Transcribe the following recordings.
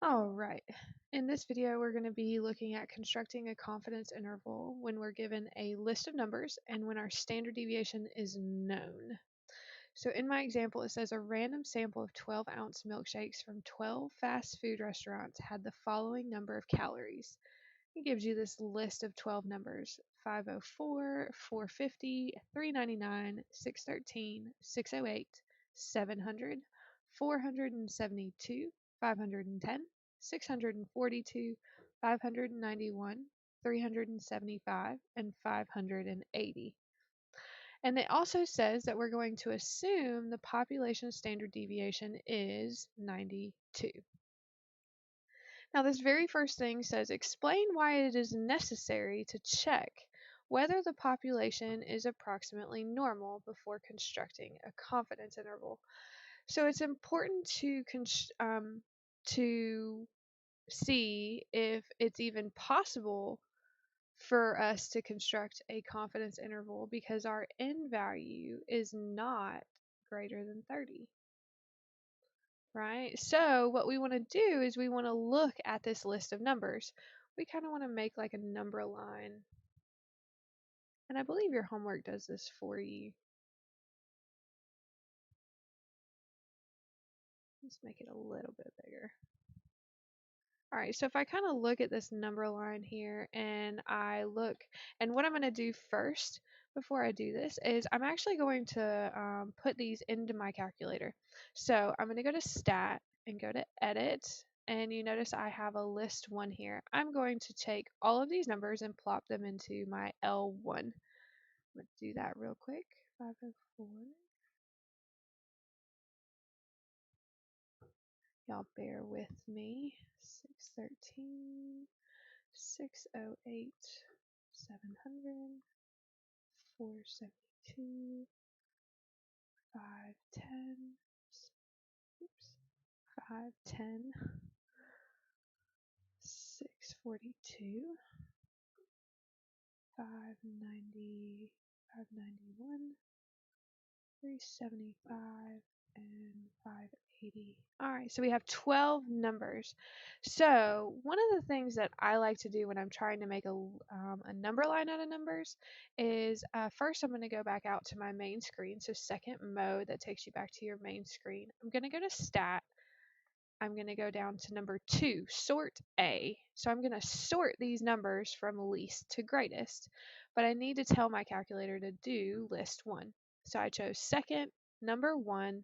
All right. In this video, we're going to be looking at constructing a confidence interval when we're given a list of numbers and when our standard deviation is known. So in my example, it says a random sample of 12-ounce milkshakes from 12 fast food restaurants had the following number of calories. It gives you this list of 12 numbers: 504, 450, 399, 613, 608, 700, 472, 510, 642, 591, 375, and 580. And it also says that we're going to assume the population standard deviation is 92. Now, this very first thing says explain why it is necessary to check whether the population is approximately normal before constructing a confidence interval. So it's important to see if it's even possible for us to construct a confidence interval because our n value is not greater than 30. Right? So what we want to do is we want to look at this list of numbers. We kind of want to make like a number line. And I believe your homework does this for you. Let's make it a little bit bigger. All right, so if I kind of look at this number line here and I look, and what I'm going to do first before I do this is I'm actually going to put these into my calculator. So I'm going to go to Stat and go to Edit, and you notice I have a list 1 here. I'm going to take all of these numbers and plop them into my L1. I'm going to do that real quick. 504. Y'all bear with me. 613. 608, 700, 472, 510, oops, 510, 642, 590, 591, 375, and 580. All right, so we have 12 numbers. So one of the things that I like to do when I'm trying to make a number line out of numbers is first I'm going to go back out to my main screen. So second mode, that takes you back to your main screen. I'm going to go to Stat. I'm going to go down to number 2, Sort A. So I'm going to sort these numbers from least to greatest, but I need to tell my calculator to do list 1. So I chose second, number 1,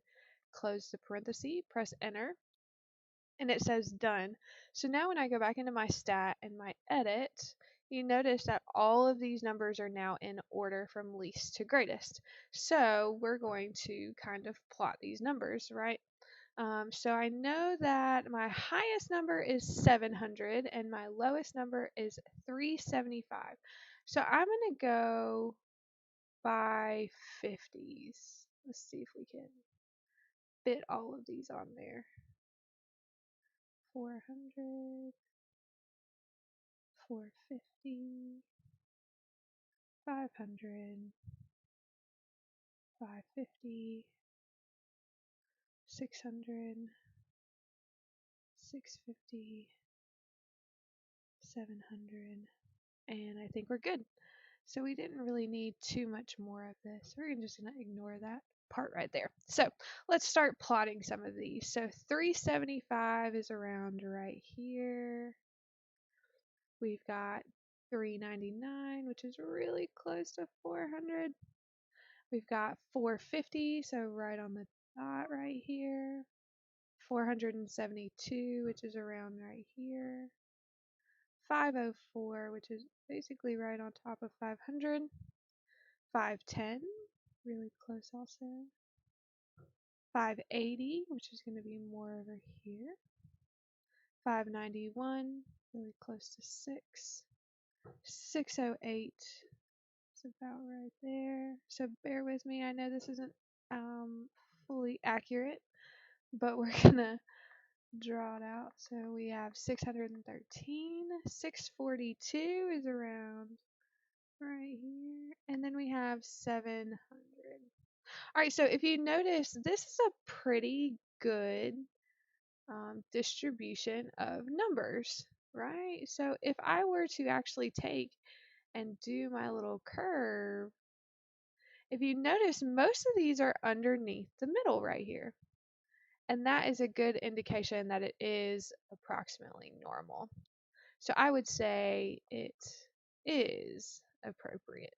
close the parenthesis, press enter, and it says done. So now when I go back into my stat and my edit, you notice that all of these numbers are now in order from least to greatest. So we're going to kind of plot these numbers, right? So I know that my highest number is 700 and my lowest number is 375. So I'm going to go by 50s. Let's see if we can fit all of these on there. 400, 450, 500, 550, 600, 650, 700, and I think we're good. So we didn't really need too much more of this. We're just going to ignore that part right there. So let's start plotting some of these. So 375 is around right here. We've got 399, which is really close to 400. We've got 450, so right on the dot right here. 472, which is around right here. 504, which is basically right on top of 500. 510, really close also. 580, which is going to be more over here. 591, really close to 6. 608 is about right there. So bear with me. I know this isn't fully accurate, but we're going to draw it out. So we have 613. 642 is around right here. And then we have 700. All right, so if you notice, this is a pretty good distribution of numbers, right? So if I were to actually take and do my little curve, if you notice, most of these are underneath the middle right here. And that is a good indication that it is approximately normal. So I would say it is appropriate.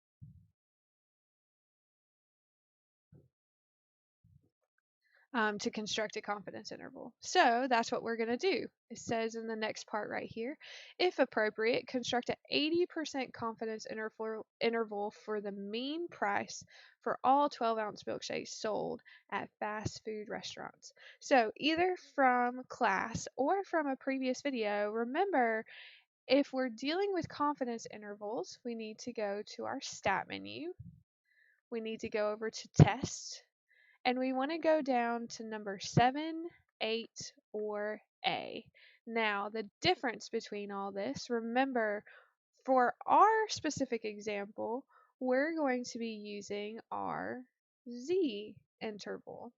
To construct a confidence interval. So that's what we're going to do. It says in the next part right here, if appropriate, construct an 80% confidence interval for the mean price for all 12-ounce milkshakes sold at fast food restaurants. So either from class or from a previous video, remember, if we're dealing with confidence intervals, we need to go to our stat menu. We need to go over to test, and we want to go down to number 7, 8, or A. Now, the difference between all this, remember, for our specific example, we're going to be using our Z interval.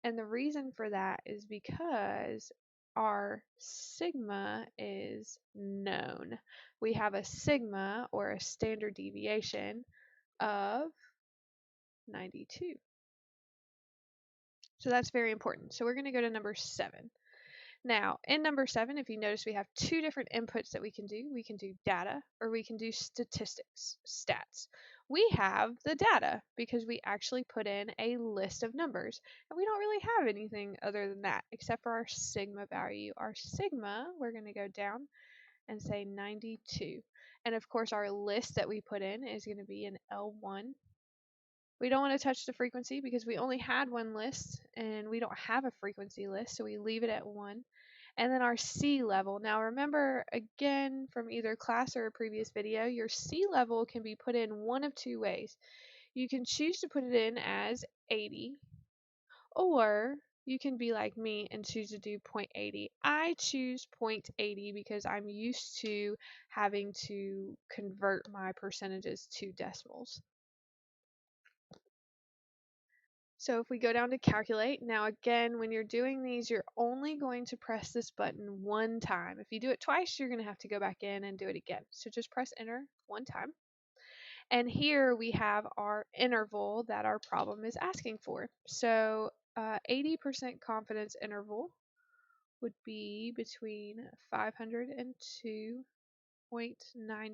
And the reason for that is because our sigma is known. We have a sigma, or a standard deviation, of 92. So that's very important. So we're going to go to number 7. Now, in number 7, if you notice, we have two different inputs that we can do. We can do data, or we can do statistics, stats. We have the data because we actually put in a list of numbers, and we don't really have anything other than that except for our sigma value. Our sigma, we're going to go down and say 92. And of course, our list that we put in is going to be an L1. We don't want to touch the frequency because we only had one list and we don't have a frequency list, so we leave it at 1. And then our C level. Now remember, again, from either class or a previous video, your C level can be put in one of two ways. You can choose to put it in as 80, or you can be like me and choose to do 0.80. I choose 0.80 because I'm used to having to convert my percentages to decimals. So if we go down to calculate, now again, when you're doing these, you're only going to press this button one time. If you do it twice, you're going to have to go back in and do it again. So just press enter one time. And here we have our interval that our problem is asking for. So 80% confidence interval would be between 500 and 2.90.